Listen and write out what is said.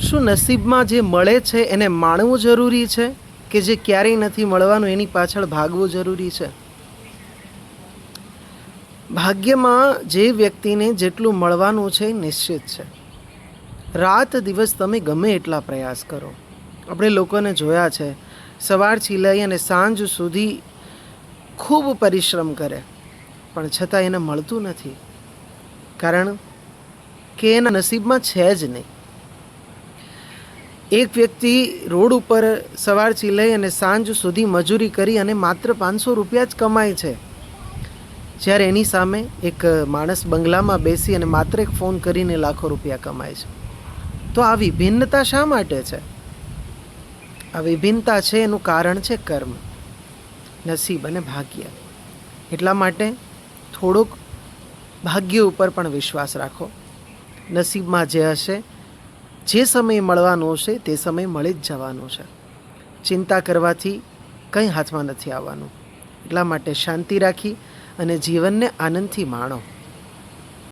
શું નસીબમાં જે મળે છે એને માણવું જરૂરી છે કે જે ક્યારેય નથી મળવાનું એની પાછળ ભાગવું જરૂરી છે? ભાગ્યમાં જે વ્યક્તિને જેટલું મળવાનું છે એ નિશ્ચિત છે. રાત દિવસ તમે ગમે એટલા પ્રયાસ કરો. આપણે લોકોને જોયા છે, સવારથી લઈ અને સાંજ સુધી ખૂબ પરિશ્રમ કરે, પણ છતાં એને મળતું નથી, કારણ કે એના નસીબમાં છે જ નહીં. એક વ્યક્તિ રોડ ઉપર સવારથી લઈ અને સાંજ સુધી મજૂરી કરી અને માત્ર 500 રૂપિયા જ કમાય છે, જ્યારે એની સામે એક માણસ બંગલામાં બેસી અને માત્ર એક ફોન કરીને લાખો રૂપિયા કમાય છે. તો આ વિભિન્નતા શા માટે છે? આ વિભિન્નતા છે એનું કારણ છે કર્મ, નસીબ અને ભાગ્ય. એટલા માટે થોડોક ભાગ્ય ઉપર પણ વિશ્વાસ રાખો. નસીબમાં જે હશે, જે સમય મળવાનો હશે તે સમય મળી જ જવાનો છે. ચિંતા કરવાથી કંઈ હાથમાં નથી આવવાનું. એટલા માટે શાંતિ રાખી અને જીવનને આનંદથી માણો.